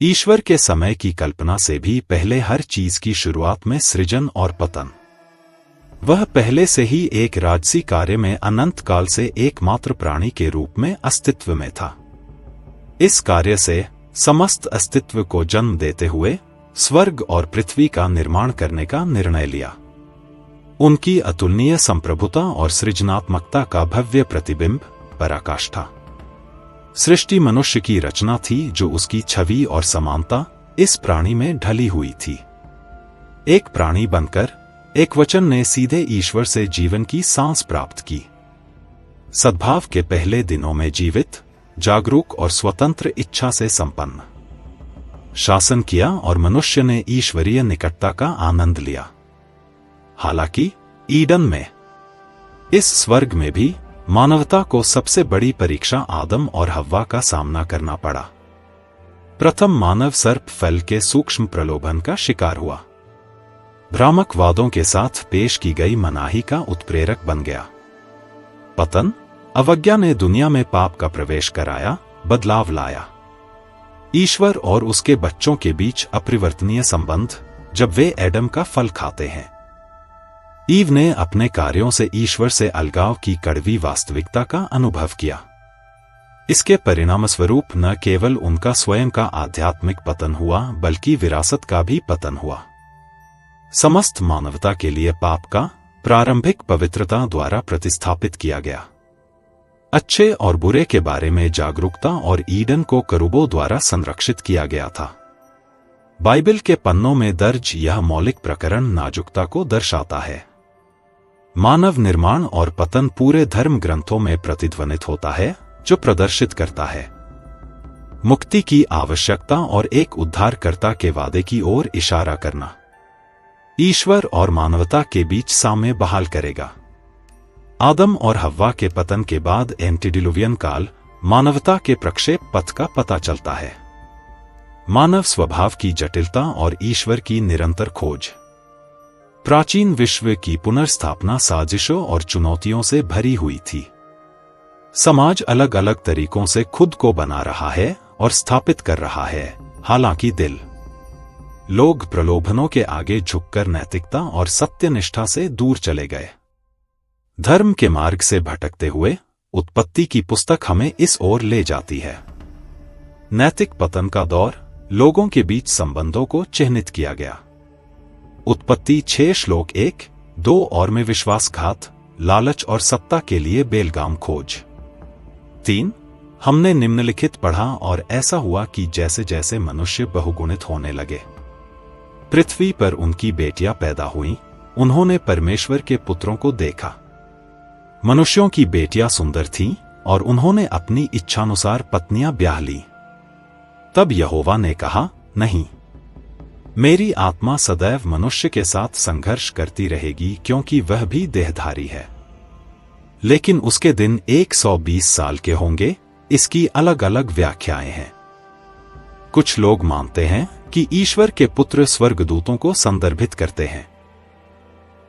ईश्वर के समय की कल्पना से भी पहले हर चीज की शुरुआत में सृजन और पतन। वह पहले से ही एक राजसी कार्य में अनंत काल से एकमात्र प्राणी के रूप में अस्तित्व में था। इस कार्य से समस्त अस्तित्व को जन्म देते हुए स्वर्ग और पृथ्वी का निर्माण करने का निर्णय लिया। उनकी अतुलनीय संप्रभुता और सृजनात्मकता का भव्य प्रतिबिंब पराकाष्ठा। सृष्टि मनुष्य की रचना थी जो उसकी छवि और समानता इस प्राणी में ढली हुई थी। एक प्राणी बनकर एकवचन ने सीधे ईश्वर से जीवन की सांस प्राप्त की। सद्भाव के पहले दिनों में जीवित, जागरूक और स्वतंत्र इच्छा से संपन्न शासन किया और मनुष्य ने ईश्वरीय निकटता का आनंद लिया। हालांकि ईडन में, इस स्वर्ग में भी मानवता को सबसे बड़ी परीक्षा आदम और हव्वा का सामना करना पड़ा। प्रथम मानव सर्प फल के सूक्ष्म प्रलोभन का शिकार हुआ। भ्रामक वादों के साथ पेश की गई मनाही का उत्प्रेरक बन गया। पतन, अवज्ञा ने दुनिया में पाप का प्रवेश कराया, बदलाव लाया। ईश्वर और उसके बच्चों के बीच अपरिवर्तनीय संबंध, जब वे एडम का फल खाते हैं। ईव ने अपने कार्यों से ईश्वर से अलगाव की कड़वी वास्तविकता का अनुभव किया। इसके परिणामस्वरूप न केवल उनका स्वयं का आध्यात्मिक पतन हुआ बल्कि विरासत का भी पतन हुआ। समस्त मानवता के लिए पाप का प्रारंभिक पवित्रता द्वारा प्रतिस्थापित किया गया। अच्छे और बुरे के बारे में जागरूकता और ईडन को करूबों द्वारा संरक्षित किया गया था। बाइबल के पन्नों में दर्ज यह मौलिक प्रकरण नाजुकता को दर्शाता है। मानव निर्माण और पतन पूरे धर्म ग्रंथों में प्रतिध्वनित होता है, जो प्रदर्शित करता है मुक्ति की आवश्यकता और एक उद्धारकर्ता के वादे की ओर इशारा करना। ईश्वर और मानवता के बीच साम्य बहाल करेगा। आदम और हव्वा के पतन के बाद एंटीडिलुवियन काल, मानवता के प्रक्षेप पथ का पता चलता है। मानव स्वभाव की जटिलता और ईश्वर की निरंतर खोज। प्राचीन विश्व की पुनर्स्थापना साजिशों और चुनौतियों से भरी हुई थी। समाज अलग अलग तरीकों से खुद को बना रहा है और स्थापित कर रहा है, हालांकि लोग प्रलोभनों के आगे झुककर नैतिकता और सत्यनिष्ठा से दूर चले गए। धर्म के मार्ग से भटकते हुए उत्पत्ति की पुस्तक हमें इस ओर ले जाती है। नैतिक पतन का दौर, लोगों के बीच संबंधों को चिह्नित किया गया। उत्पत्ति 6 श्लोक 1-2 और में विश्वासघात, लालच और सत्ता के लिए बेलगाम खोज। 3, हमने निम्नलिखित पढ़ा और ऐसा हुआ कि जैसे जैसे मनुष्य बहुगुणित होने लगे, पृथ्वी पर उनकी बेटियां पैदा हुईं, उन्होंने परमेश्वर के पुत्रों को देखा। मनुष्यों की बेटियां सुंदर थीं और उन्होंने अपनी इच्छानुसार पत्नियां ब्याह लीं। तब यहोवा ने कहा, नहीं, मेरी आत्मा सदैव मनुष्य के साथ संघर्ष करती रहेगी क्योंकि वह भी देहधारी है। लेकिन उसके दिन 120 साल के होंगे। इसकी अलग अलग व्याख्याएं हैं। कुछ लोग मानते हैं कि ईश्वर के पुत्र स्वर्गदूतों को संदर्भित करते हैं।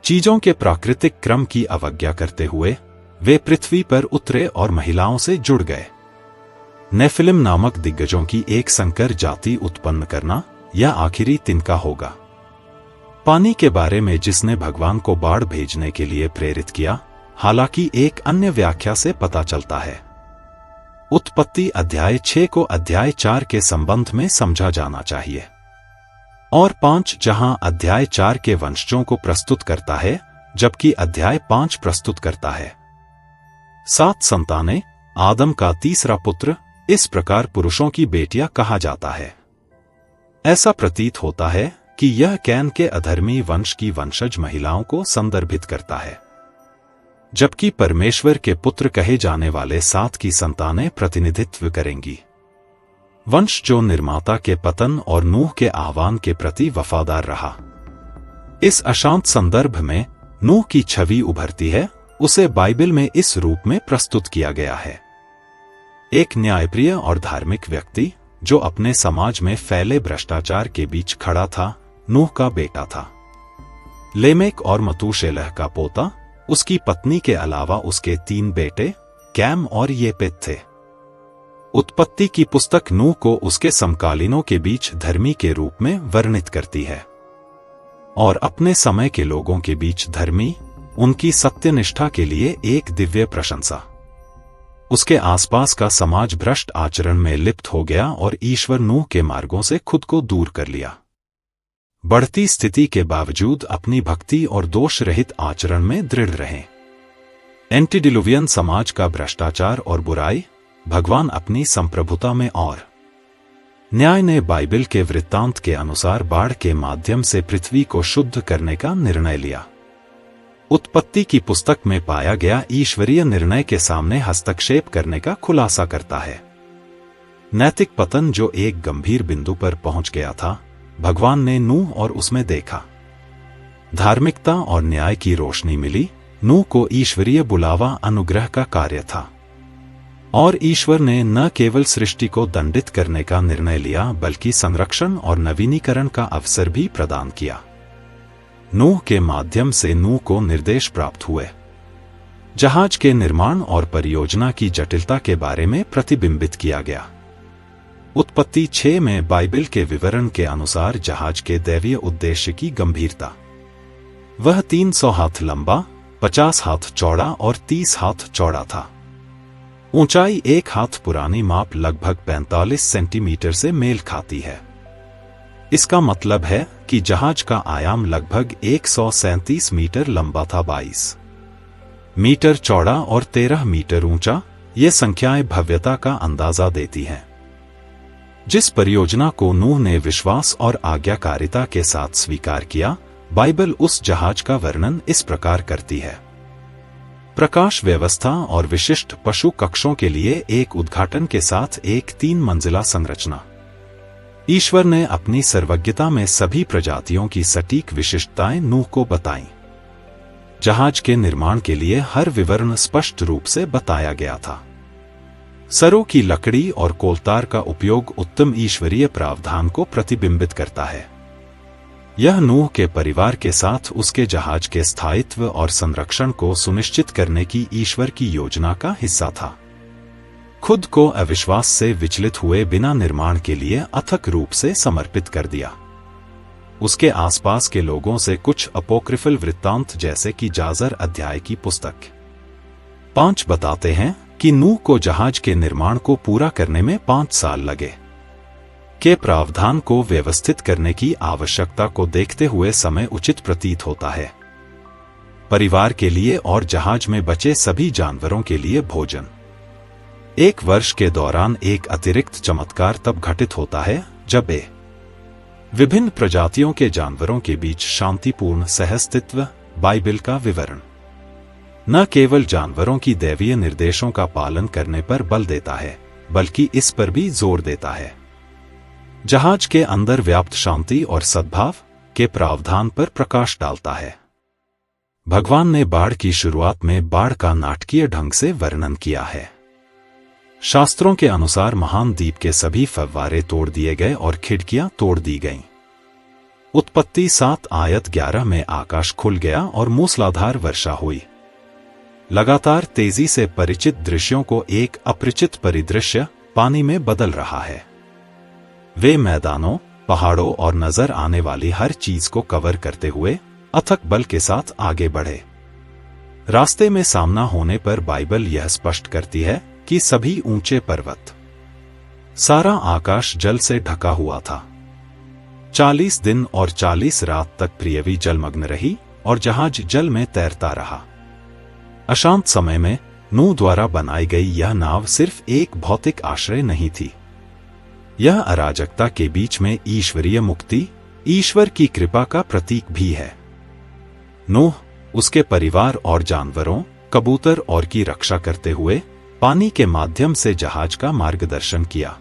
चीजों के प्राकृतिक क्रम की अवज्ञा करते हुए वे पृथ्वी पर उतरे और महिलाओं से जुड़ गए। नेफिलिम नामक दिग्गजों की एक संकर जाति उत्पन्न करना यह आखिरी तिनका होगा। पानी के बारे में जिसने भगवान को बाढ़ भेजने के लिए प्रेरित किया, हालांकि एक अन्य व्याख्या से पता चलता है। उत्पत्ति अध्याय 6 को अध्याय 4 के संबंध में समझा जाना चाहिए, और 5 जहां अध्याय 4 के वंशजों को प्रस्तुत करता है, जबकि अध्याय 5 प्रस्तुत करता है 7 संतानें, आदम का तीसरा पुत्र। इस प्रकार पुरुषों की बेटियां कहा जाता है। ऐसा प्रतीत होता है कि यह कैन के अधर्मी वंश की वंशज महिलाओं को संदर्भित करता है, जबकि परमेश्वर के पुत्र कहे जाने वाले 7 की संतानें प्रतिनिधित्व करेंगी। वंश जो निर्माता के पतन और नूह के आह्वान के प्रति वफादार रहा। इस अशांत संदर्भ में नूह की छवि उभरती है, उसे बाइबल में इस रूप में प्रस्तुत किया गया है। एक न्यायप्रिय और धार्मिक व्यक्ति जो अपने समाज में फैले भ्रष्टाचार के बीच खड़ा था, नूह का बेटा था। लेमेक और मतूशेलह का पोता, उसकी पत्नी के अलावा उसके 3 बेटे कैम और येपेत थे। उत्पत्ति की पुस्तक नूह को उसके समकालीनों के बीच धर्मी के रूप में वर्णित करती है और अपने समय के लोगों के बीच धर्मी, उनकी सत्यनिष्ठा के लिए एक दिव्य प्रशंसा। उसके आसपास का समाज भ्रष्ट आचरण में लिप्त हो गया और ईश्वर नूह के मार्गों से खुद को दूर कर लिया। बढ़ती स्थिति के बावजूद अपनी भक्ति और दोष रहित आचरण में दृढ़ रहे। एंटीडिलुवियन समाज का भ्रष्टाचार और बुराई, भगवान अपनी संप्रभुता में और न्याय ने बाइबल के वृत्तांत के अनुसार बाढ़ के माध्यम से पृथ्वी को शुद्ध करने का निर्णय लिया। उत्पत्ति की पुस्तक में पाया गया ईश्वरीय निर्णय के सामने हस्तक्षेप करने का खुलासा करता है। नैतिक पतन जो एक गंभीर बिंदु पर पहुंच गया था, भगवान ने नूह और उसमें देखा। धार्मिकता और न्याय की रोशनी मिली। नूह को ईश्वरीय बुलावा अनुग्रह का कार्य था और ईश्वर ने न केवल सृष्टि को दंडित करने का निर्णय लिया बल्कि संरक्षण और नवीनीकरण का अवसर भी प्रदान किया। नूह के माध्यम से नूह को निर्देश प्राप्त हुए। जहाज के निर्माण और परियोजना की जटिलता के बारे में प्रतिबिंबित किया गया। उत्पत्ति 6 में बाइबल के विवरण के अनुसार जहाज के दैवीय उद्देश्य की गंभीरता। वह 300 हाथ लंबा, 50 हाथ चौड़ा और 30 हाथ चौड़ा था। ऊंचाई 1 हाथ पुरानी माप लगभग 45 सेंटीमीटर से मेल खाती है। इसका मतलब है कि जहाज का आयाम लगभग 137 मीटर लंबा था, 22 मीटर चौड़ा और 13 मीटर ऊंचा। ये संख्याएं भव्यता का अंदाजा देती हैं। जिस परियोजना को नूह ने विश्वास और आज्ञाकारिता के साथ स्वीकार किया, बाइबल उस जहाज का वर्णन इस प्रकार करती है। प्रकाश व्यवस्था और विशिष्ट पशु कक्षों के लिए एक उद्घाटन के साथ एक 3 मंजिला संरचना। ईश्वर ने अपनी सर्वज्ञता में सभी प्रजातियों की सटीक विशिष्टताएं नूह को बताईं। जहाज के निर्माण के लिए हर विवरण स्पष्ट रूप से बताया गया था। सरों की लकड़ी और कोलतार का उपयोग उत्तम ईश्वरीय प्रावधान को प्रतिबिंबित करता है। यह नूह के परिवार के साथ उसके जहाज के स्थायित्व और संरक्षण को सुनिश्चित करने की ईश्वर की योजना का हिस्सा था। खुद को अविश्वास से विचलित हुए बिना निर्माण के लिए अथक रूप से समर्पित कर दिया। उसके आसपास के लोगों से कुछ अपोक्रिफल वृत्तांत जैसे कि जाजर अध्याय की पुस्तक 5 बताते हैं कि नूह को जहाज के निर्माण को पूरा करने में 5 साल लगे। के प्रावधान को व्यवस्थित करने की आवश्यकता को देखते हुए समय उचित प्रतीत होता है। परिवार के लिए और जहाज में बचे सभी जानवरों के लिए भोजन। 1 वर्ष के दौरान एक अतिरिक्त चमत्कार तब घटित होता है जब विभिन्न प्रजातियों के जानवरों के बीच शांतिपूर्ण सहअस्तित्व। बाइबल का विवरण न केवल जानवरों की दैवीय निर्देशों का पालन करने पर बल देता है, बल्कि इस पर भी जोर देता है। जहाज के अंदर व्याप्त शांति और सद्भाव के प्रावधान पर प्रकाश डालता है। भगवान ने बाढ़ की शुरुआत में बाढ़ का नाटकीय ढंग से वर्णन किया है। शास्त्रों के अनुसार महान द्वीप के सभी फव्वारे तोड़ दिए गए और खिड़कियां तोड़ दी गईं। उत्पत्ति 7 आयत 11 में आकाश खुल गया और मूसलाधार वर्षा हुई। लगातार तेजी से परिचित दृश्यों को एक अपरिचित परिदृश्य पानी में बदल रहा है। वे मैदानों, पहाड़ों और नजर आने वाली हर चीज को कवर करते हुए अथक बल के साथ आगे बढ़े। रास्ते में सामना होने पर बाइबल यह स्पष्ट करती है कि सभी ऊंचे पर्वत, सारा आकाश जल से ढका हुआ था। 40 दिन और 40 रात तक पृथ्वी जलमग्न रही और जहाज जल में तैरता रहा। अशांत समय में नूह द्वारा बनाई गई यह नाव सिर्फ एक भौतिक आश्रय नहीं थी। यह अराजकता के बीच में ईश्वरीय मुक्ति, ईश्वर की कृपा का प्रतीक भी है। नूह, उसके परिवार और जानवरों, कबूतर और की रक्षा करते हुए पानी के माध्यम से जहाज का मार्गदर्शन किया।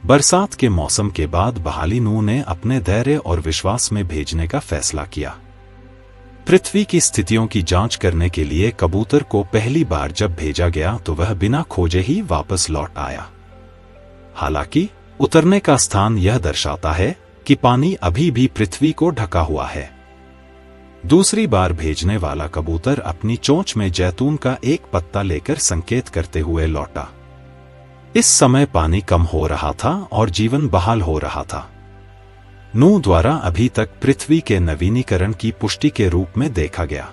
बरसात के मौसम के बाद बहाली नूह ने अपने धैर्य और विश्वास में भेजने का फैसला किया। पृथ्वी की स्थितियों की जांच करने के लिए कबूतर को पहली बार जब भेजा गया तो वह बिना खोजे ही वापस लौट आया। हालांकि उतरने का स्थान यह दर्शाता है कि पानी अभी भी पृथ्वी को ढका हुआ है। दूसरी बार भेजने वाला कबूतर अपनी चोंच में जैतून का एक पत्ता लेकर संकेत करते हुए लौटा। इस समय पानी कम हो रहा था और जीवन बहाल हो रहा था। नूह द्वारा अभी तक पृथ्वी के नवीनीकरण की पुष्टि के रूप में देखा गया।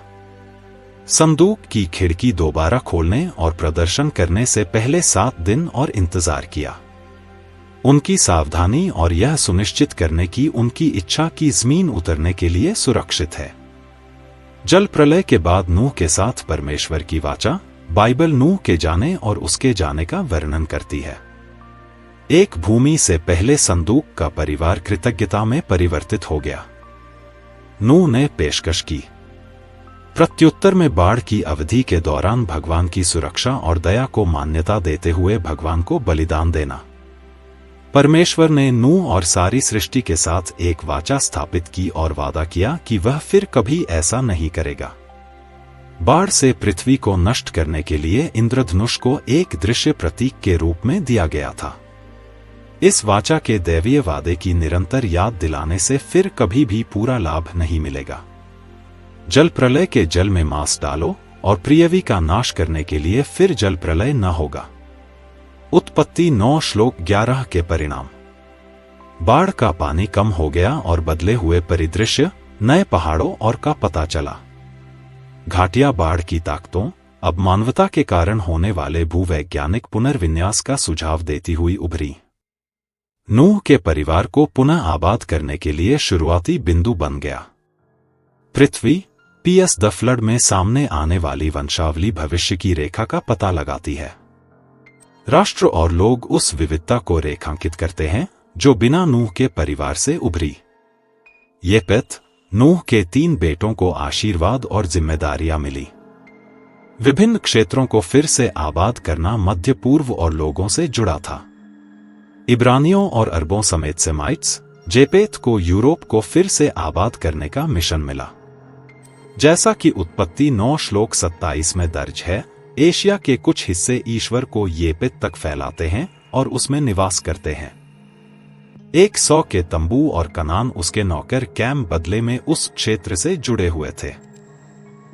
संदूक की खिड़की दोबारा खोलने और प्रदर्शन करने से पहले 7 दिन और इंतजार किया। उनकी सावधानी और यह सुनिश्चित करने की उनकी इच्छा की जमीन उतरने के लिए सुरक्षित है। जल प्रलय के बाद नूह के साथ परमेश्वर की वाचा बाइबल नूह के जाने और उसके जाने का वर्णन करती है। एक भूमि से पहले संदूक का परिवार कृतज्ञता में परिवर्तित हो गया। नूह ने पेशकश की। प्रत्युत्तर में बाढ़ की अवधि के दौरान भगवान की सुरक्षा और दया को मान्यता देते हुए भगवान को बलिदान देना। परमेश्वर ने नूह और सारी सृष्टि के साथ एक वाचा स्थापित की और वादा किया कि वह फिर कभी ऐसा नहीं करेगा। बाढ़ से पृथ्वी को नष्ट करने के लिए इंद्रधनुष को एक दृश्य प्रतीक के रूप में दिया गया था। इस वाचा के दैवीय वादे की निरंतर याद दिलाने से फिर कभी भी पूरा लाभ नहीं मिलेगा। जल प्रलय के जल में मांस डालो और पृथ्वी का नाश करने के लिए फिर जल प्रलय न होगा। उत्पत्ति 9 श्लोक 11 के परिणाम। बाढ़ का पानी कम हो गया और बदले हुए परिदृश्य, नए पहाड़ों और का पता चला। घाटिया बाढ़ की ताकतों अब मानवता के कारण होने वाले भूवैज्ञानिक पुनर्विन्यास का सुझाव देती हुई उभरी। नूह के परिवार को पुनः आबाद करने के लिए शुरुआती बिंदु बन गया। पृथ्वी पीएस द फ्लड में सामने आने वाली वंशावली भविष्य की रेखा का पता लगाती है। राष्ट्र और लोग उस विविधता को रेखांकित करते हैं जो बिना नूह के परिवार से उभरी। येपेथ, नूह के 3 बेटों को आशीर्वाद और जिम्मेदारियां मिली। विभिन्न क्षेत्रों को फिर से आबाद करना मध्य पूर्व और लोगों से जुड़ा था। इब्रानियों और अरबों समेत सेमाइट्स, जेपेथ को यूरोप को फिर से आबाद करने का मिशन मिला। जैसा कि उत्पत्ति 9 श्लोक 27 में दर्ज है, एशिया के कुछ हिस्से ईश्वर को येपेथ तक फैलाते हैं और उसमें निवास करते हैं। 100 के तंबू और कनान उसके नौकर कैम बदले में उस क्षेत्र से जुड़े हुए थे।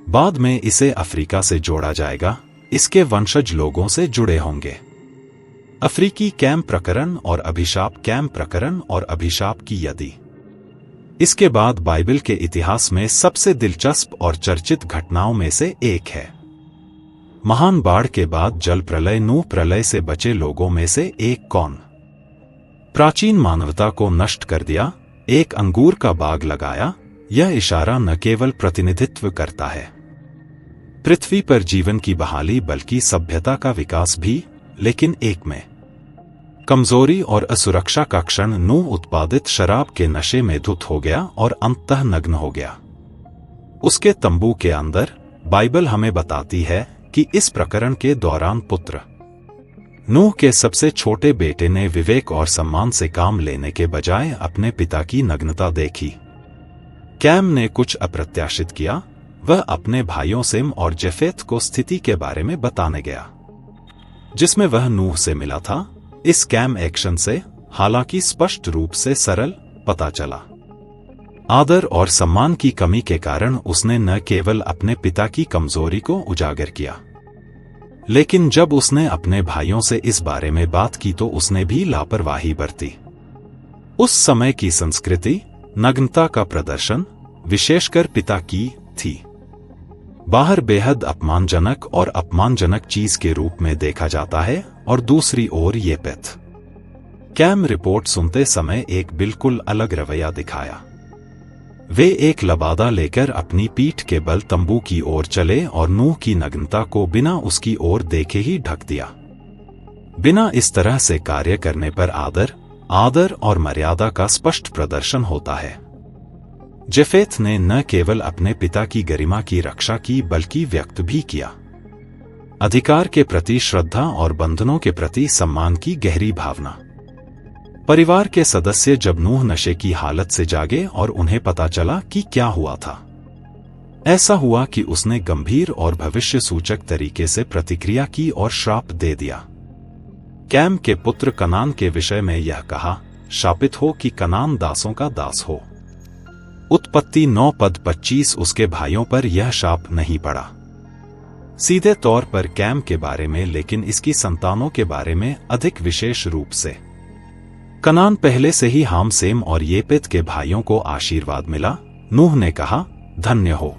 बाद में इसे अफ्रीका से जोड़ा जाएगा, इसके वंशज लोगों से जुड़े होंगे। अफ्रीकी कैम प्रकरण और अभिशाप कैम प्रकरण और अभिशाप की यदि। इसके बाद बाइबल के इतिहास में सबसे दिलचस्प और चर्चित घटनाओं में से एक है। महान बाढ़ के बाद जल प्रलय। नूह प्रलय से बचे लोगों में से एक कौन? प्राचीन मानवता को नष्ट कर दिया, एक अंगूर का बाग लगाया। यह इशारा न केवल प्रतिनिधित्व करता है पृथ्वी पर जीवन की बहाली, बल्कि सभ्यता का विकास भी, लेकिन एक में कमजोरी और असुरक्षा का क्षण। नूह उत्पादित शराब के नशे में धुत हो गया और अंततः नग्न हो गया। उसके तंबू के अंदर बाइबल हमें बताती है कि इस प्रकरण के दौरान पुत्र नूह के सबसे छोटे बेटे ने विवेक और सम्मान से काम लेने के बजाय अपने पिता की नग्नता देखी। कैम ने कुछ अप्रत्याशित किया। वह अपने भाइयों सेम और जेफेथ को स्थिति के बारे में बताने गया जिसमें वह नूह से मिला था। इस कैम एक्शन से, हालांकि स्पष्ट रूप से सरल, पता चला आदर और सम्मान की कमी के कारण उसने न केवल अपने पिता की कमजोरी को उजागर किया, लेकिन जब उसने अपने भाइयों से इस बारे में बात की तो उसने भी लापरवाही बरती। उस समय की संस्कृति नग्नता का प्रदर्शन, विशेषकर पिता की, थी। बाहर बेहद अपमानजनक और अपमानजनक चीज के रूप में देखा जाता है, और दूसरी ओर येपेथ कैम रिपोर्ट सुनते समय एक बिल्कुल अलग रवैया दिखाया। वे एक लबादा लेकर अपनी पीठ के बल तंबू की ओर चले और नूह की नग्नता को बिना उसकी ओर देखे ही ढक दिया। बिना इस तरह से कार्य करने पर आदर और मर्यादा का स्पष्ट प्रदर्शन होता है। जेफेथ ने न केवल अपने पिता की गरिमा की रक्षा की, बल्कि व्यक्त भी किया। अधिकार के प्रति श्रद्धा और बंधनों के प्रति सम्मान की गहरी भावना। परिवार के सदस्य जब नूह नशे की हालत से जागे और उन्हें पता चला कि क्या हुआ था, ऐसा हुआ कि उसने गंभीर और भविष्य सूचक तरीके से प्रतिक्रिया की और श्राप दे दिया। कैम के पुत्र कनान के विषय में यह कहा, शापित हो कि कनान दासों का दास हो। उत्पत्ति 9 पद 25। उसके भाइयों पर यह शाप नहीं पड़ा। सीधे तौर पर कैम के बारे में, लेकिन इसकी संतानों के बारे में अधिक विशेष रूप से। कनान पहले से ही हाम, सेम और येपेत के भाइयों को आशीर्वाद मिला। नूह ने कहा, धन्य हो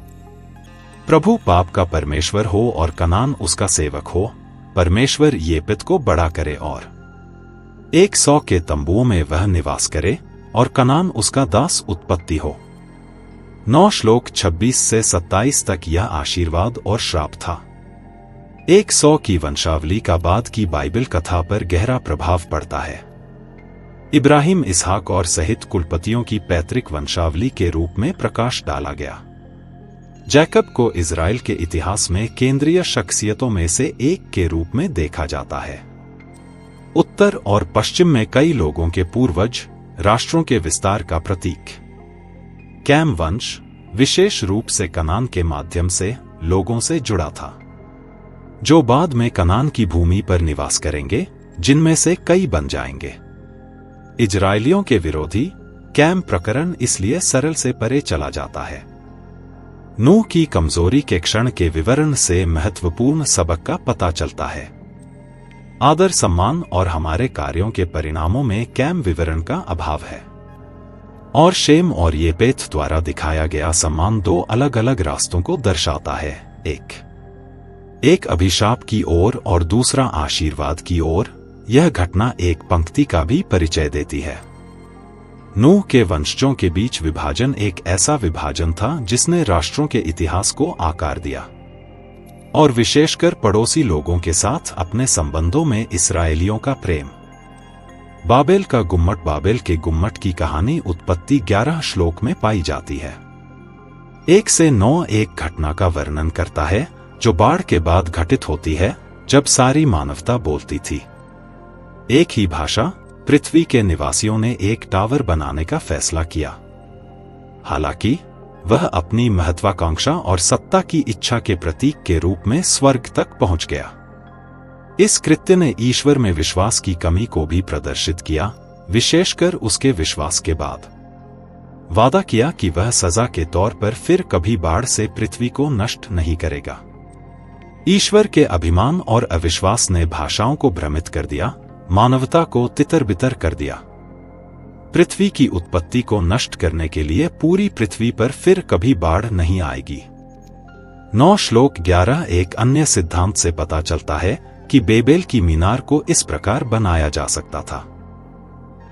प्रभु, पाप का परमेश्वर हो और कनान उसका सेवक हो। परमेश्वर येपेत को बड़ा करे और 100 के तंबुओं में वह निवास करे और कनान उसका दास उत्पत्ति हो। 9 श्लोक 26 से 27 तक यह आशीर्वाद और श्राप था। 100 की वंशावली का बाद की बाइबल कथा पर गहरा प्रभाव पड़ता है। इब्राहिम, इसहाक और सहित कुलपतियों की पैतृक वंशावली के रूप में प्रकाश डाला गया। जैकब को इज़राइल के इतिहास में केंद्रीय शख्सियतों में से एक के रूप में देखा जाता है। उत्तर और पश्चिम में कई लोगों के पूर्वज, राष्ट्रों के विस्तार का प्रतीक। कैम वंश विशेष रूप से कनान के माध्यम से लोगों से जुड़ा था, जो बाद में कनान की भूमि पर निवास करेंगे, जिनमें से कई बन जाएंगे इजराइलियों के विरोधी। कैम प्रकरण इसलिए सरल से परे चला जाता है। नूह की कमजोरी के क्षण के विवरण से महत्वपूर्ण सबक का पता चलता है। आदर, सम्मान और हमारे कार्यों के परिणामों में कैम विवरण का अभाव है। और शेम और येपेत द्वारा दिखाया गया सम्मान 2 अलग अलग रास्तों को दर्शाता है, एक अभिशाप की ओर और दूसरा आशीर्वाद की ओर। यह घटना एक पंक्ति का भी परिचय देती है। नूह के वंशजों के बीच विभाजन एक ऐसा विभाजन था जिसने राष्ट्रों के इतिहास को आकार दिया, और विशेषकर पड़ोसी लोगों के साथ अपने संबंधों में इसराइलियों का प्रेम। बाबेल का गुम्मट। बाबेल के गुम्मट की कहानी उत्पत्ति 11 श्लोक में पाई जाती है। 1 से 9 एक घटना का वर्णन करता है जो बाढ़ के बाद घटित होती है, जब सारी मानवता बोलती थी एक ही भाषा। पृथ्वी के निवासियों ने एक टावर बनाने का फैसला किया। हालांकि वह अपनी महत्वाकांक्षा और सत्ता की इच्छा के प्रतीक के रूप में स्वर्ग तक पहुंच गया। इस कृत्य ने ईश्वर में विश्वास की कमी को भी प्रदर्शित किया, विशेषकर उसके विश्वास के बाद। वादा किया कि वह सजा के तौर पर फिर कभी बाढ़ से पृथ्वी को नष्ट नहीं करेगा। ईश्वर के अभिमान और अविश्वास ने भाषाओं को भ्रमित कर दिया, मानवता को तितर-बितर कर दिया। पृथ्वी की उत्पत्ति को नष्ट करने के लिए पूरी पृथ्वी पर फिर कभी बाढ़ नहीं आएगी। 9 श्लोक 11 एक अन्य सिद्धांत से पता चलता है कि बेबेल की मीनार को इस प्रकार बनाया जा सकता था।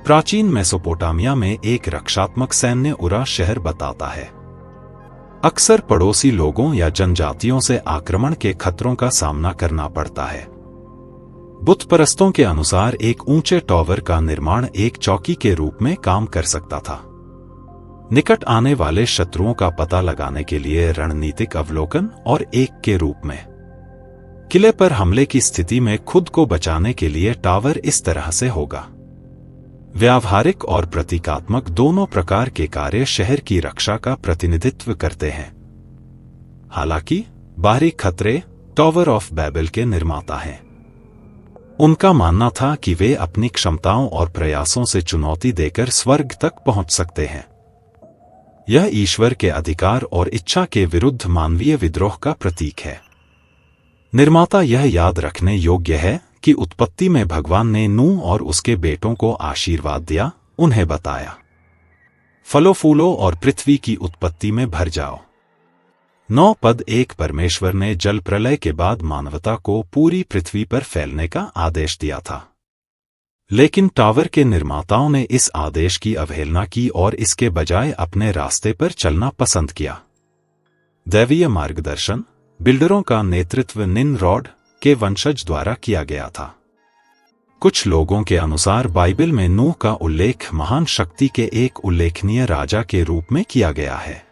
प्राचीन मेसोपोटामिया में एक रक्षात्मक सैन्य उरा शहर बताता है। अक्सर पड़ोसी लोगों या जनजातियों से आक्रमण के खतरों का सामना करना पड़ता है। बुत परस्तों के अनुसार एक ऊंचे टावर का निर्माण एक चौकी के रूप में काम कर सकता था, निकट आने वाले शत्रुओं का पता लगाने के लिए रणनीतिक अवलोकन, और एक के रूप में किले पर हमले की स्थिति में खुद को बचाने के लिए टावर इस तरह से होगा। व्यावहारिक और प्रतीकात्मक दोनों प्रकार के कार्य शहर की रक्षा का प्रतिनिधित्व करते हैं। हालांकि बाहरी खतरे टावर ऑफ बैबल के निर्माता हैं। उनका मानना था कि वे अपनी क्षमताओं और प्रयासों से चुनौती देकर स्वर्ग तक पहुंच सकते हैं। यह ईश्वर के अधिकार और इच्छा के विरुद्ध मानवीय विद्रोह का प्रतीक है। निर्माता यह याद रखने योग्य है कि उत्पत्ति में भगवान ने नूह और उसके बेटों को आशीर्वाद दिया, उन्हें बताया, फलो फूलो और पृथ्वी की उत्पत्ति में भर जाओ। 9 पद 1 परमेश्वर ने जल प्रलय के बाद मानवता को पूरी पृथ्वी पर फैलने का आदेश दिया था, लेकिन टावर के निर्माताओं ने इस आदेश की अवहेलना की और इसके बजाय अपने रास्ते पर चलना पसंद किया। दैवीय मार्गदर्शन, बिल्डरों का नेतृत्व निम्रॉड के वंशज द्वारा किया गया था। कुछ लोगों के अनुसार बाइबल में नूह का उल्लेख महान शक्ति के एक उल्लेखनीय राजा के रूप में किया गया है।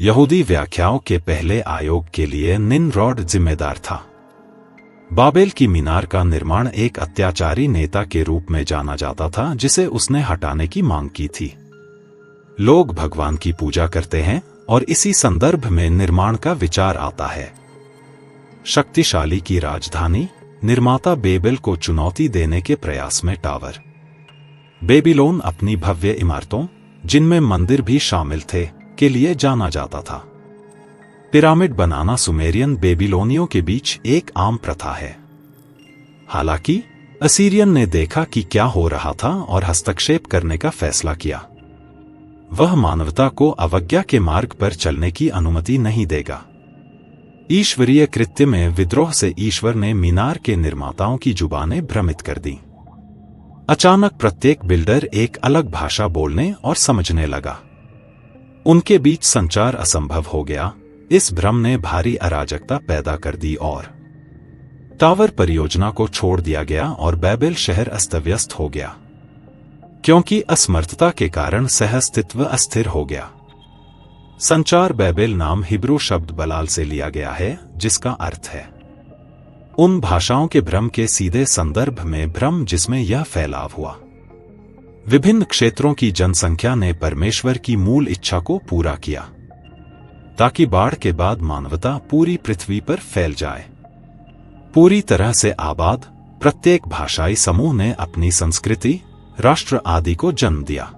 यहूदी व्याख्याओं के पहले आयोग के लिए निम्रॉड जिम्मेदार था। बाबेल की मीनार का निर्माण एक अत्याचारी नेता के रूप में जाना जाता था जिसे उसने हटाने की मांग की थी। लोग भगवान की पूजा करते हैं और इसी संदर्भ में निर्माण का विचार आता है। शक्तिशाली की राजधानी, निर्माता बेबेल को चुनौती देने के प्रयास में टावर। बेबीलोन अपनी भव्य इमारतों, जिनमें मंदिर भी शामिल थे, के लिए जाना जाता था। पिरामिड बनाना सुमेरियन बेबीलोनियों के बीच एक आम प्रथा है। हालांकि असीरियन ने देखा कि क्या हो रहा था और हस्तक्षेप करने का फैसला किया। वह मानवता को अवज्ञा के मार्ग पर चलने की अनुमति नहीं देगा। ईश्वरीय कृत्य में विद्रोह से ईश्वर ने मीनार के निर्माताओं की जुबानें भ्रमित कर दी। अचानक प्रत्येक बिल्डर एक अलग भाषा बोलने और समझने लगा। उनके बीच संचार असंभव हो गया। इस भ्रम ने भारी अराजकता पैदा कर दी और टावर परियोजना को छोड़ दिया गया और बैबेल शहर अस्तव्यस्त हो गया, क्योंकि असमर्थता के कारण सह-अस्तित्व अस्थिर हो गया। संचार बैबेल नाम हिब्रू शब्द बलाल से लिया गया है, जिसका अर्थ है उन भाषाओं के भ्रम के सीधे संदर्भ में भ्रम जिसमें यह फैलाव हुआ। विभिन्न क्षेत्रों की जनसंख्या ने परमेश्वर की मूल इच्छा को पूरा किया, ताकि बाढ़ के बाद मानवता पूरी पृथ्वी पर फैल जाए। पूरी तरह से आबाद प्रत्येक भाषाई समूह ने अपनी संस्कृति, राष्ट्र आदि को जन्म दिया।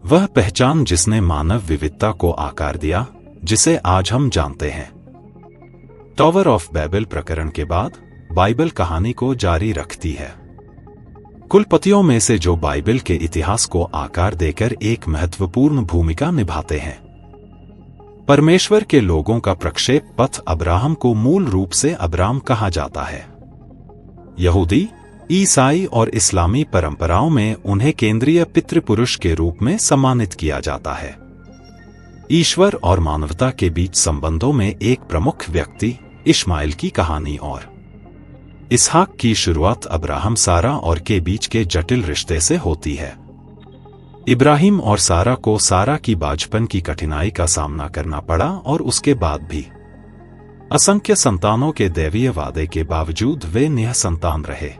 वह पहचान जिसने मानव विविधता को आकार दिया, जिसे आज हम जानते हैं। टावर ऑफ बैबेल प्रकरण के बाद बाइबल कहानी को जारी रखती है। कुलपतियों में से जो बाइबल के इतिहास को आकार देकर एक महत्वपूर्ण भूमिका निभाते हैं। परमेश्वर के लोगों का प्रक्षेप पथ अब्राहम को मूल रूप से अब्राम कहा जाता है। यहूदी, ईसाई और इस्लामी परंपराओं में उन्हें केंद्रीय पितृपुरुष के रूप में सम्मानित किया जाता है। ईश्वर और मानवता के बीच संबंधों में एक प्रमुख व्यक्ति इश्माइल की कहानी और इसहाक की शुरुआत अब्राहम सारा और के बीच के जटिल रिश्ते से होती है। इब्राहिम और सारा को सारा की बाझपन की कठिनाई का सामना करना पड़ा और उसके बाद भी असंख्य संतानों के दैवीय वादे के बावजूद वे निःसंतान रहे।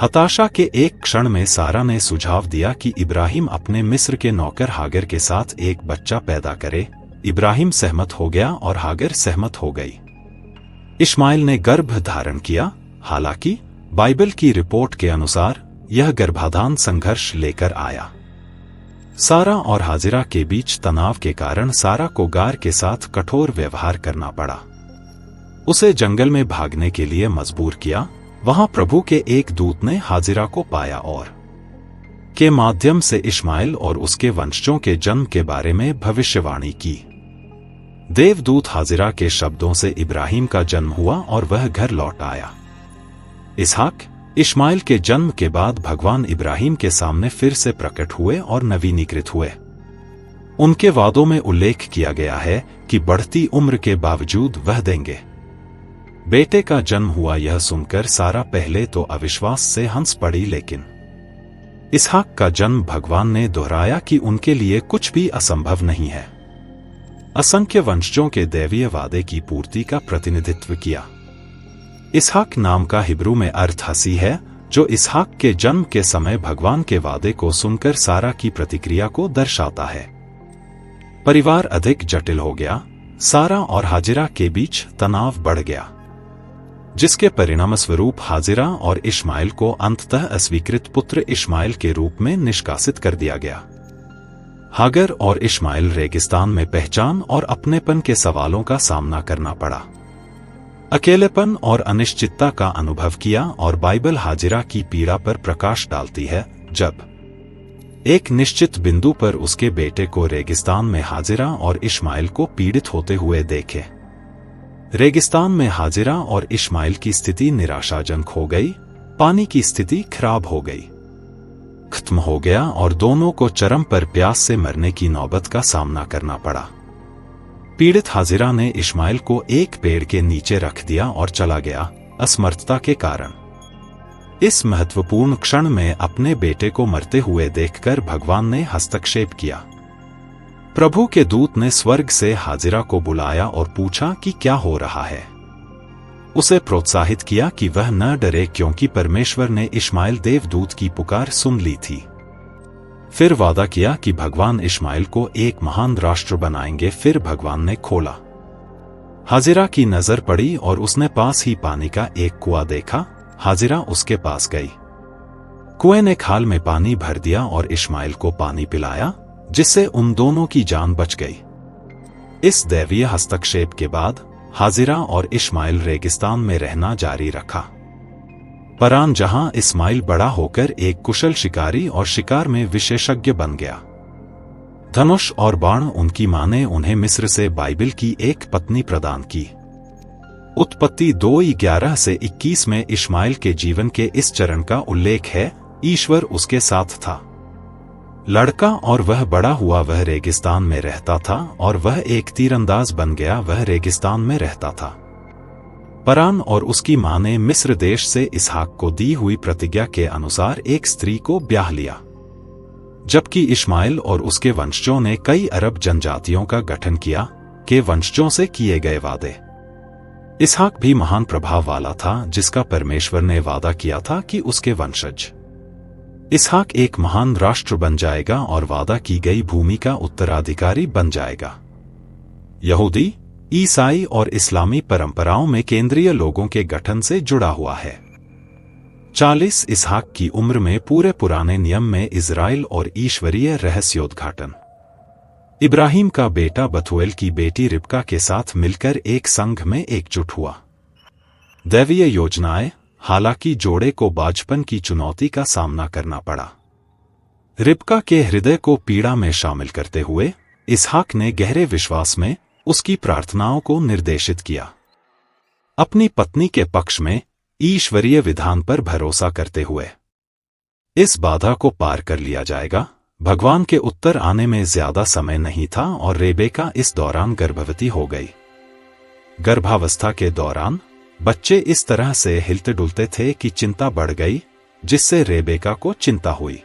हताशा के एक क्षण में सारा ने सुझाव दिया कि इब्राहिम अपने मिस्र के नौकर हागर के साथ एक बच्चा पैदा करे। इब्राहिम सहमत हो गया और हागर सहमत हो गई। इश्माइल ने गर्भ धारण किया। हालांकि बाइबल की रिपोर्ट के अनुसार यह गर्भाधान संघर्ष लेकर आया। सारा और हाजिरा के बीच तनाव के कारण सारा को गार के साथ कठोर व्यवहार करना पड़ा। उसे जंगल में भागने के लिए मजबूर किया। वहां प्रभु के एक दूत ने हाजिरा को पाया और के माध्यम से इश्माइल और उसके वंशजों के जन्म के बारे में भविष्यवाणी की। देवदूत हाजिरा के शब्दों से इब्राहिम का जन्म हुआ और वह घर लौट आया। इसहाक, इश्माइल के जन्म के बाद भगवान इब्राहिम के सामने फिर से प्रकट हुए और नवीनीकृत हुए। उनके वादों में उल्लेख किया गया है कि बढ़ती उम्र के बावजूद वह देंगे। बेटे का जन्म हुआ यह सुनकर सारा पहले तो अविश्वास से हंस पड़ी, लेकिन इसहाक का जन्म भगवान ने दोहराया कि उनके लिए कुछ भी असंभव नहीं है। असंख्य वंशजों के दैवीय वादे की पूर्ति का प्रतिनिधित्व किया। इसहाक नाम का हिब्रू में अर्थ हंसी है, जो इसहाक के जन्म के समय भगवान के वादे को सुनकर सारा की प्रतिक्रिया को दर्शाता है। परिवार अधिक जटिल हो गया। सारा और हाजिरा के बीच तनाव बढ़ गया, जिसके परिणामस्वरूप हाजिरा और इश्माइल को अंततः अस्वीकृत पुत्र इश्माइल के रूप में निष्कासित कर दिया गया। हागर और इश्माइल रेगिस्तान में पहचान और अपनेपन के सवालों का सामना करना पड़ा। अकेलेपन और अनिश्चितता का अनुभव किया और बाइबल हाजिरा की पीड़ा पर प्रकाश डालती है, जब एक निश्चित बिंदु पर उसके बेटे को रेगिस्तान में हाजिरा और इश्माइल को पीड़ित होते हुए देखे। रेगिस्तान में हाजिरा और इश्माइल की स्थिति निराशाजनक हो गई। पानी की स्थिति खराब हो गई, खत्म हो गया और दोनों को चरम पर प्यास से मरने की नौबत का सामना करना पड़ा। पीड़ित हाजिरा ने इश्माइल को एक पेड़ के नीचे रख दिया और चला गया, असमर्थता के कारण। इस महत्वपूर्ण क्षण में अपने बेटे को मरते हुए देखकर भगवान ने हस्तक्षेप किया। प्रभु के दूत ने स्वर्ग से हाजिरा को बुलाया और पूछा कि क्या हो रहा है। उसे प्रोत्साहित किया कि वह न डरे, क्योंकि परमेश्वर ने इश्माइल देवदूत की पुकार सुन ली थी। फिर वादा किया कि भगवान इश्माइल को एक महान राष्ट्र बनाएंगे। फिर भगवान ने खोला। हाजिरा की नजर पड़ी और उसने पास ही पानी का एक कुआं देखा। हाजिरा उसके पास गई। कुएं ने खाल में पानी भर दिया और इश्माइल को पानी पिलाया, जिससे उन दोनों की जान बच गई। इस दैवीय हस्तक्षेप के बाद हाजिरा और इश्माइल रेगिस्तान में रहना जारी रखा। परान जहां इस्माइल बड़ा होकर एक कुशल शिकारी और शिकार में विशेषज्ञ बन गया। धनुष और बाण उनकी मां ने उन्हें मिस्र से बाइबिल की एक पत्नी प्रदान की। उत्पत्ति 2:11 से 21 में इश्माइल के जीवन के इस चरण का उल्लेख है। ईश्वर उसके साथ था। लड़का और वह बड़ा हुआ, वह रेगिस्तान में रहता था, और वह एक तीरंदाज बन गया, वह रेगिस्तान में रहता था। परान और उसकी मां ने मिस्र देश से इसहाक को दी हुई प्रतिज्ञा के अनुसार एक स्त्री को ब्याह लिया, जबकि इश्माइल और उसके वंशजों ने कई अरब जनजातियों का गठन किया के वंशजों से किए गए वादे। इसहाक भी महान प्रभाव वाला था, जिसका परमेश्वर ने वादा किया था कि उसके वंशज इसहाक एक महान राष्ट्र बन जाएगा और वादा की गई भूमि का उत्तराधिकारी बन जाएगा। यहूदी, ईसाई और इस्लामी परंपराओं में केंद्रीय लोगों के गठन से जुड़ा हुआ है। 40 इसहाक की उम्र में पूरे पुराने नियम में इज़राइल और ईश्वरीय रहस्योद्घाटन। इब्राहिम का बेटा बथुएल की बेटी रिबका के साथ मिलकर एक संघ में एकजुट हुआ। दैवीय योजनाएं, हालांकि जोड़े को बाजपन की चुनौती का सामना करना पड़ा। रिबका के हृदय को पीड़ा में शामिल करते हुए इसहाक ने गहरे विश्वास में उसकी प्रार्थनाओं को निर्देशित किया। अपनी पत्नी के पक्ष में ईश्वरीय विधान पर भरोसा करते हुए इस बाधा को पार कर लिया जाएगा। भगवान के उत्तर आने में ज्यादा समय नहीं था और रेबेका इस दौरान गर्भवती हो गई। गर्भावस्था के दौरान बच्चे इस तरह से हिलते डुलते थे कि चिंता बढ़ गई, जिससे रेबेका को चिंता हुई।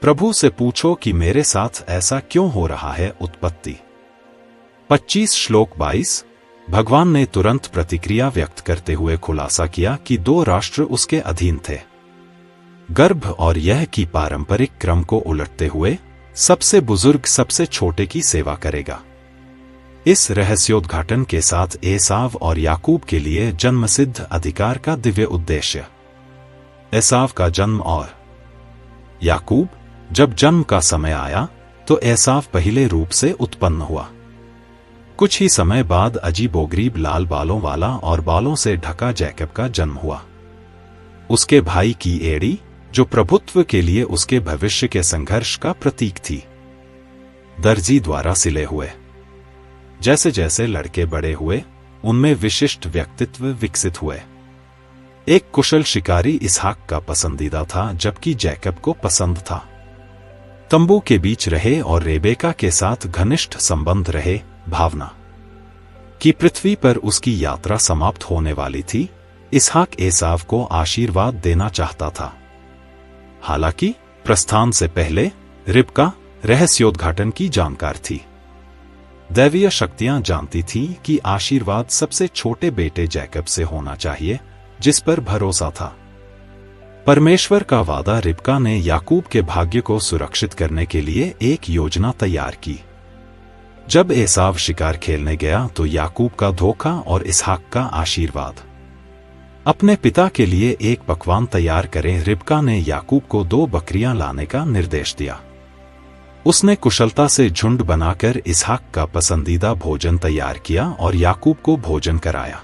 प्रभु से पूछो कि मेरे साथ ऐसा क्यों हो रहा है। उत्पत्ति 25 श्लोक 22। भगवान ने तुरंत प्रतिक्रिया व्यक्त करते हुए खुलासा किया कि 2 राष्ट्र उसके अधीन थे। गर्भ और यह कि पारंपरिक क्रम को उलटते हुए सबसे बुजुर्ग सबसे छोटे की सेवा करेगा। इस रहस्योद्घाटन के साथ एसाव और याकूब के लिए जन्मसिद्ध अधिकार का दिव्य उद्देश्य। एसाव का जन्म और याकूब। जब जन्म का समय आया तो एसाव पहले रूप से उत्पन्न हुआ। कुछ ही समय बाद अजीबोगरीब लाल बालों वाला और बालों से ढका जैकब का जन्म हुआ। उसके भाई की एड़ी, जो प्रभुत्व के लिए उसके भविष्य के संघर्ष का प्रतीक थी, दर्जी द्वारा सिले हुए। जैसे जैसे लड़के बड़े हुए, उनमें विशिष्ट व्यक्तित्व विकसित हुए। एक कुशल शिकारी इसहाक का पसंदीदा था, जबकि जैकब को पसंद था। तंबू के बीच रहे और रेबेका के साथ घनिष्ठ संबंध रहे। भावना कि पृथ्वी पर उसकी यात्रा समाप्त होने वाली थी, इसहाक एसाव को आशीर्वाद देना चाहता था। हालांकि प्रस्थान से पहले रिबका रहस्योद्घाटन की जानकार थी। दैवीय शक्तियां जानती थीं कि आशीर्वाद सबसे छोटे बेटे जैकब से होना चाहिए, जिस पर भरोसा था। परमेश्वर का वादा। रिबका ने याकूब के भाग्य को सुरक्षित करने के लिए एक योजना तैयार की। जब एसाव शिकार खेलने गया तो याकूब का धोखा और इसहाक का आशीर्वाद। अपने पिता के लिए एक पकवान तैयार करें। रिबका ने याकूब को 2 बकरियां लाने का निर्देश दिया। उसने कुशलता से झुंड बनाकर इसहाक का पसंदीदा भोजन तैयार किया और याकूब को भोजन कराया।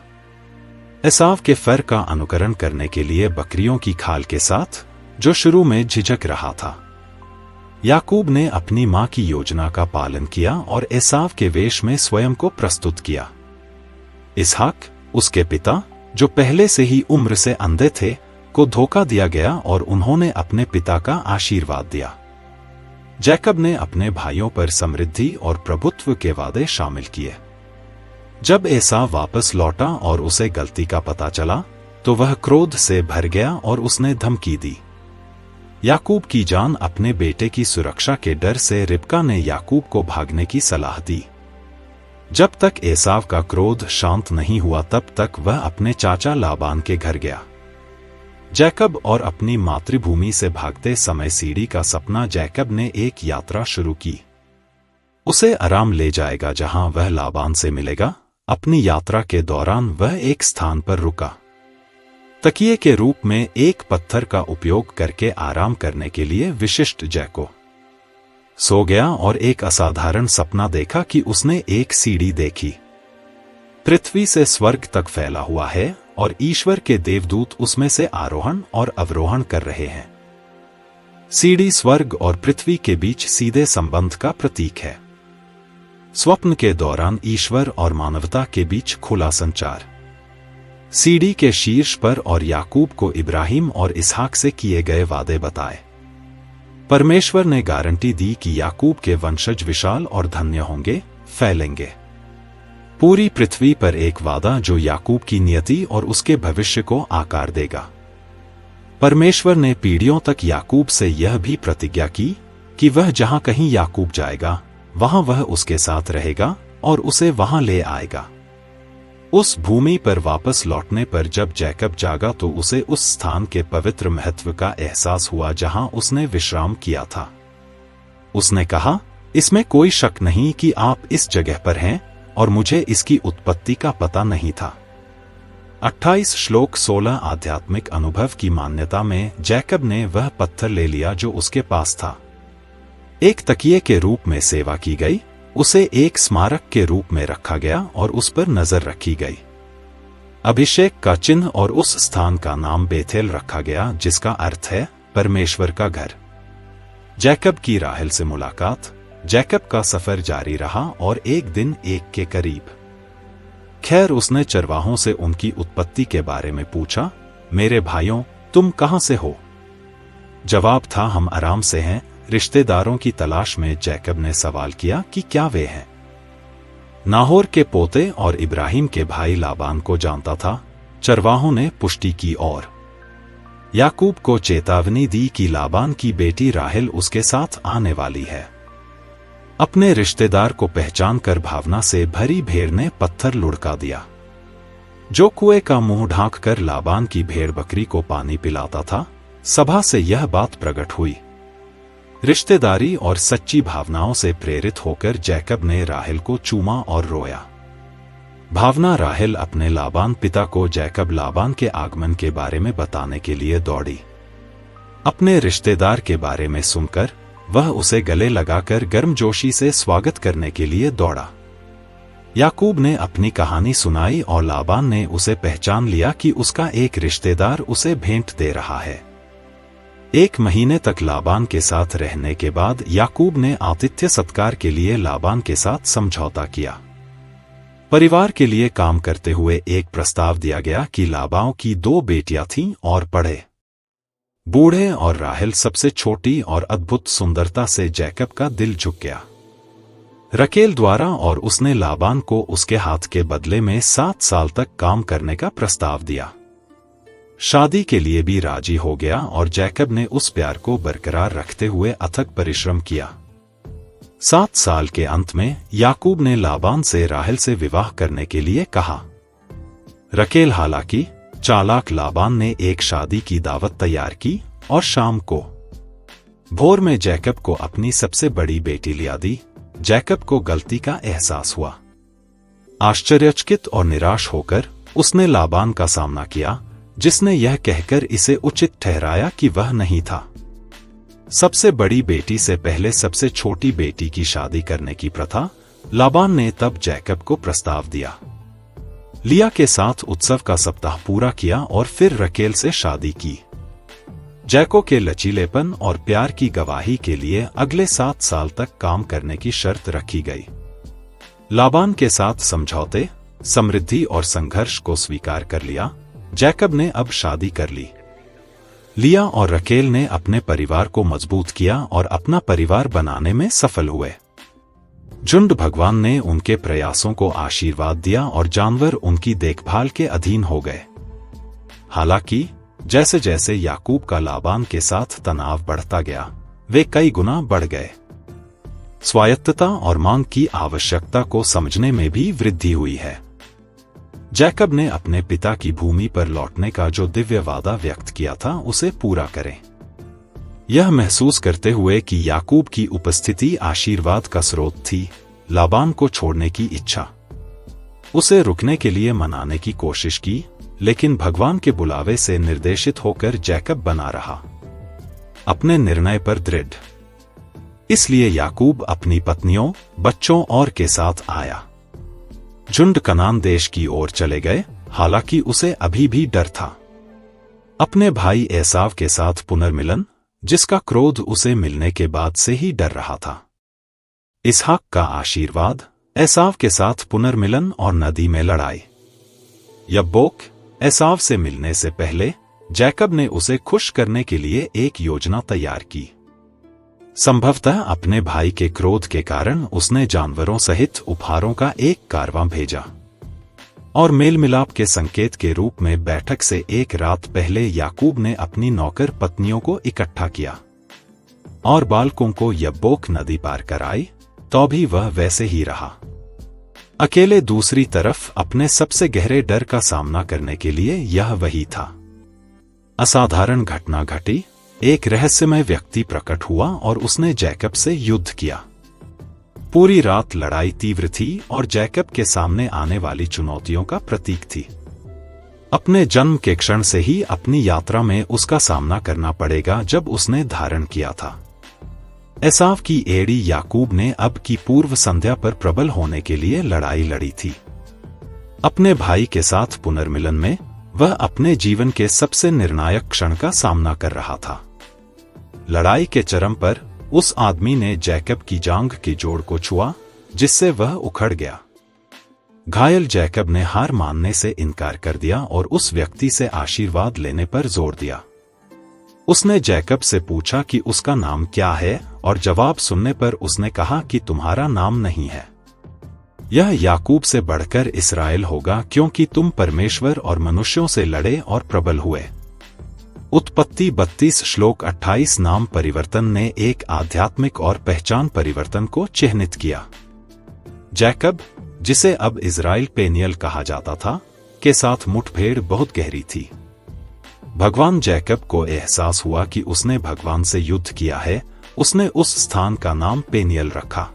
एसाव के फर का अनुकरण करने के लिए बकरियों की खाल के साथ, जो शुरू में झिझक रहा था, याकूब ने अपनी मां की योजना का पालन किया और एसाव के वेश में स्वयं को प्रस्तुत किया। इसहाक, उसके पिता, जो पहले से ही उम्र से अंधे थे, को धोखा दिया गया और उन्होंने अपने पिता का आशीर्वाद दिया। जैकब ने अपने भाइयों पर समृद्धि और प्रभुत्व के वादे शामिल किए। जब एसाव वापस लौटा और उसे गलती का पता चला, तो वह क्रोध से भर गया और उसने धमकी दी। याकूब की जान अपने बेटे की सुरक्षा के डर से रिबका ने याकूब को भागने की सलाह दी। जब तक एसाव का क्रोध शांत नहीं हुआ, तब तक वह अपने चाचा लाबान के घर गया। जैकब और अपनी मातृभूमि से भागते समय सीढ़ी का सपना। जैकब ने एक यात्रा शुरू की। उसे आराम ले जाएगा जहां वह लाबान से मिलेगा। अपनी यात्रा के दौरान वह एक स्थान पर रुका। तकिए के रूप में एक पत्थर का उपयोग करके आराम करने के लिए विशिष्ट जैको सो गया और एक असाधारण सपना देखा कि उसने एक सीढ़ी देखी। पृथ्वी से स्वर्ग तक फैला हुआ है और ईश्वर के देवदूत उसमें से आरोहण और अवरोहण कर रहे हैं। सीढ़ी स्वर्ग और पृथ्वी के बीच सीधे संबंध का प्रतीक है। स्वप्न के दौरान ईश्वर और मानवता के बीच खुला संचार। सीढ़ी के शीर्ष पर और याकूब को इब्राहिम और इसहाक से किए गए वादे बताए। परमेश्वर ने गारंटी दी कि याकूब के वंशज विशाल और धन्य होंगे, फैलेंगे। पूरी पृथ्वी पर एक वादा जो याकूब की नियति और उसके भविष्य को आकार देगा। परमेश्वर ने पीढ़ियों तक याकूब से यह भी प्रतिज्ञा की कि वह जहां कहीं याकूब जाएगा वहां वह उसके साथ रहेगा और उसे वहां ले आएगा। उस भूमि पर वापस लौटने पर जब जैकब जागा तो उसे उस स्थान के पवित्र महत्व का एहसास हुआ जहां उसने विश्राम किया था। उसने कहा, इसमें कोई शक नहीं कि आप इस जगह पर हैं और मुझे इसकी उत्पत्ति का पता नहीं था। 28 श्लोक 16 आध्यात्मिक अनुभव की मान्यता में जैकब ने वह पत्थर ले लिया जो उसके पास था। एक तकिए के रूप में सेवा की गई, उसे एक स्मारक के रूप में रखा गया और उस पर नजर रखी गई। अभिषेक का चिन्ह और उस स्थान का नाम बेथेल रखा गया जिसका अर्थ है परमेश्वर का घर। जैकब की राहेल से मुलाकात। जैकब का सफर जारी रहा और एक दिन एक के करीब। खैर उसने चरवाहों से उनकी उत्पत्ति के बारे में पूछा, मेरे भाइयों तुम कहां से हो? जवाब था, हम आराम से हैं। रिश्तेदारों की तलाश में जैकब ने सवाल किया कि क्या वे हैं? नाहोर के पोते और इब्राहिम के भाई लाबान को जानता था। चरवाहों ने पुष्टि की और याकूब को चेतावनी दी कि लाबान की बेटी राहेल उसके साथ आने वाली है। अपने रिश्तेदार को पहचान कर भावना से भरी भेड़ ने पत्थर लुढ़का दिया। जो कुएं का मुंह ढांक कर लाबान की भेड़ बकरी को पानी पिलाता था, सभा से यह बात प्रकट हुई। रिश्तेदारी और सच्ची भावनाओं से प्रेरित होकर जैकब ने राहेल को चूमा और रोया। भावना राहेल अपने लाबान पिता को जैकब लाबान के आगमन के बारे में बताने के लिए दौड़ी। अपने रिश्तेदार के बारे में सुनकर वह उसे गले लगाकर गर्मजोशी से स्वागत करने के लिए दौड़ा। याकूब ने अपनी कहानी सुनाई और लाबान ने उसे पहचान लिया कि उसका एक रिश्तेदार उसे भेंट दे रहा है। 1 महीने तक लाबान के साथ रहने के बाद याकूब ने आतिथ्य सत्कार के लिए लाबान के साथ समझौता किया। परिवार के लिए काम करते हुए एक प्रस्ताव दिया गया कि लाबान की 2 बेटियां थीं और पढ़े। बूढ़े और राहेल सबसे छोटी और अद्भुत सुंदरता से जैकब का दिल झुक गया। रकेल द्वारा और उसने लाबान को उसके हाथ के बदले में 7 साल तक काम करने का प्रस्ताव दिया। शादी के लिए भी राजी हो गया और जैकब ने उस प्यार को बरकरार रखते हुए अथक परिश्रम किया। 7 साल के अंत में याकूब ने लाबान से राहेल से विवाह करने के लिए कहा। रकेल हालांकि चालाक लाबान ने एक शादी की दावत तैयार की और शाम को भोर में जैकब को अपनी सबसे बड़ी बेटी लिया दी। जैकब को गलती का एहसास हुआ। आश्चर्यचकित और निराश होकर उसने लाबान का सामना किया, जिसने यह कहकर इसे उचित ठहराया कि वह नहीं था। सबसे बड़ी बेटी से पहले सबसे छोटी बेटी की शादी करने की प्रथा। लाबान ने तब जैकब को प्रस्ताव दिया। लिया के साथ उत्सव का सप्ताह पूरा किया और फिर रकेल से शादी की। जैको के लचीलेपन और प्यार की गवाही के लिए अगले 7 साल तक काम करने की शर्त रखी गई। लाबान के साथ समझौते, समृद्धि और संघर्ष को स्वीकार कर लिया। जैकब ने अब शादी कर ली। लिया और रकेल ने अपने परिवार को मजबूत किया और अपना परिवार बनाने में सफल हुए। झुंड भगवान ने उनके प्रयासों को आशीर्वाद दिया और जानवर उनकी देखभाल के अधीन हो गए। हालांकि जैसे जैसे याकूब का लाबान के साथ तनाव बढ़ता गया, वे कई गुना बढ़ गए। स्वायत्तता और मांग की आवश्यकता को समझने में भी वृद्धि हुई है। जैकब ने अपने पिता की भूमि पर लौटने का जो दिव्य वादा व्यक्त किया था, उसे पूरा करें। यह महसूस करते हुए कि याकूब की उपस्थिति आशीर्वाद का स्रोत थी, लाबान को छोड़ने की इच्छा। उसे रुकने के लिए मनाने की कोशिश की, लेकिन भगवान के बुलावे से निर्देशित होकर जैकब बना रहा, अपने निर्णय पर दृढ़। इसलिए याकूब अपनी पत्नियों, बच्चों और के साथ आया। झुंड कनान देश की ओर चले गए, हालांकि उसे अभी भी डर था। अपने भाई एसाव के साथ पुनर्मिलन, जिसका क्रोध उसे मिलने के बाद से ही डर रहा था। इसहाक का आशीर्वाद, एसाव के साथ पुनर्मिलन और नदी में लड़ाई। यब्बोक, एसाव से मिलने से पहले जैकब ने उसे खुश करने के लिए एक योजना तैयार की। संभवतः अपने भाई के क्रोध के कारण उसने जानवरों सहित उपहारों का एक कारवां भेजा और मेल मिलाप के संकेत के रूप में बैठक से एक रात पहले याकूब ने अपनी नौकर पत्नियों को इकट्ठा किया और बालकों को यब्बोक नदी पार कराई, तो भी वह वैसे ही रहा। अकेले दूसरी तरफ अपने सबसे गहरे डर का सामना करने के लिए यह वही था। असाधारण घटना घटी, एक रहस्यमय व्यक्ति प्रकट हुआ और उसने जैकब से युद्ध किया। पूरी रात लड़ाई तीव्र थी और जैकब के सामने आने वाली चुनौतियों का प्रतीक थी। अपने जन्म के क्षण से ही अपनी यात्रा में उसका सामना करना पड़ेगा जब उसने धारण किया था। एसाव की एड़ी याकूब ने अब की पूर्व संध्या पर प्रबल होने के लिए लड़ाई लड़ी थी। अपने भाई के साथ पुनर्मिलन में वह अपने जीवन के सबसे निर्णायक क्षण का सामना कर रहा था। लड़ाई के चरम पर उस आदमी ने जैकब की जांघ के जोड़ को छुआ, जिससे वह उखड़ गया। घायल जैकब ने हार मानने से इनकार कर दिया और उस व्यक्ति से आशीर्वाद लेने पर जोर दिया। उसने जैकब से पूछा कि उसका नाम क्या है और जवाब सुनने पर उसने कहा कि तुम्हारा नाम नहीं है। यह याकूब से बढ़कर इस्राएल होगा, क्योंकि तुम परमेश्वर और मनुष्यों से लड़े और प्रबल हुए। उत्पत्ति 32 श्लोक 28 नाम परिवर्तन ने एक आध्यात्मिक और पहचान परिवर्तन को चिह्नित किया। जैकब, जिसे अब इज़राइल पेनियल कहा जाता था, के साथ मुठभेड़ बहुत गहरी थी। भगवान जैकब को एहसास हुआ कि उसने भगवान से युद्ध किया है। उसने उस स्थान का नाम पेनियल रखा।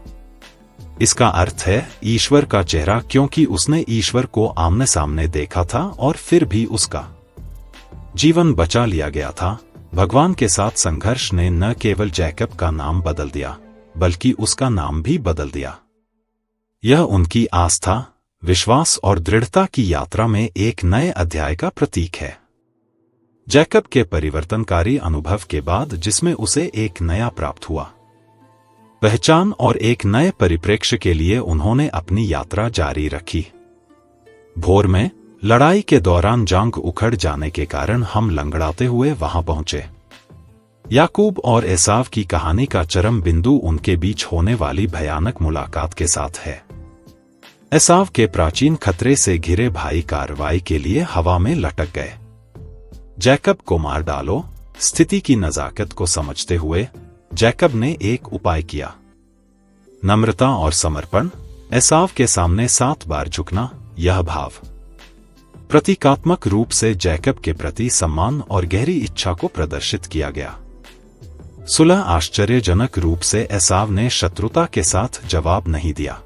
इसका अर्थ है ईश्वर का चेहरा, क्योंकि उसने ईश्वर को आमने सामने देखा था और फिर भी उसका जीवन बचा लिया गया था। भगवान के साथ संघर्ष ने न केवल जैकब का नाम बदल दिया, बल्कि उसका नाम भी बदल दिया। यह उनकी आस्था, विश्वास और दृढ़ता की यात्रा में एक नए अध्याय का प्रतीक है। जैकब के परिवर्तनकारी अनुभव के बाद, जिसमें उसे एक नया प्राप्त हुआ, पहचान और एक नए परिप्रेक्ष्य के लिए उन्होंने अपनी यात्रा जारी रखी। भोर में लड़ाई के दौरान जांघ उखड़ जाने के कारण हम लंगड़ाते हुए वहां पहुंचे। याकूब और एसाव की कहानी का चरम बिंदु उनके बीच होने वाली भयानक मुलाकात के साथ है। एसाव के प्राचीन खतरे से घिरे भाई कार्रवाई के लिए हवा में लटक गए। जैकब को मार डालो। स्थिति की नजाकत को समझते हुए जैकब ने एक उपाय किया। नम्रता और समर्पण। एसाव के सामने 7 बार झुकना। यह भाव प्रतीकात्मक रूप से जैकब के प्रति सम्मान और गहरी इच्छा को प्रदर्शित किया गया। सुलह आश्चर्यजनक रूप से एसाव ने शत्रुता के साथ जवाब नहीं दिया।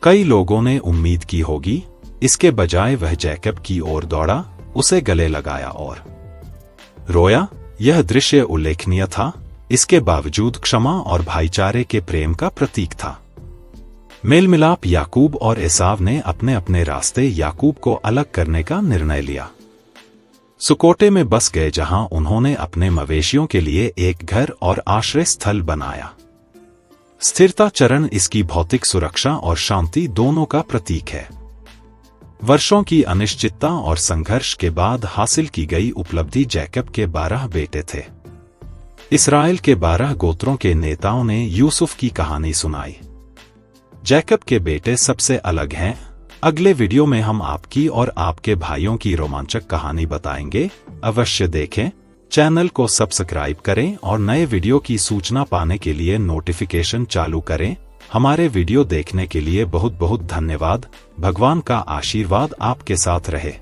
कई लोगों ने उम्मीद की होगी, इसके बजाय वह जैकब की ओर दौड़ा, उसे गले लगाया और रोया। यह दृश्य उल्लेखनीय था, इसके बावजूद क्षमा और भाईचारे के प्रेम का प्रतीक था। मेल मिलाप। याकूब और एसाव ने अपने अपने रास्ते याकूब को अलग करने का निर्णय लिया। सुकोटे में बस गए, जहां उन्होंने अपने मवेशियों के लिए एक घर और आश्रय स्थल बनाया। स्थिरता चरण इसकी भौतिक सुरक्षा और शांति दोनों का प्रतीक है। वर्षों की अनिश्चितता और संघर्ष के बाद हासिल की गई उपलब्धि। जैकब के 12 बेटे थे। इस्राएल के 12 गोत्रों के नेताओं ने यूसुफ की कहानी सुनाई। जैकब के बेटे सबसे अलग हैं। अगले वीडियो में हम आपकी और आपके भाइयों की रोमांचक कहानी बताएंगे। अवश्य देखें। चैनल को सब्सक्राइब करें और नए वीडियो की सूचना पाने के लिए नोटिफिकेशन चालू करें। हमारे वीडियो देखने के लिए बहुत बहुत धन्यवाद। भगवान का आशीर्वाद आपके साथ रहे।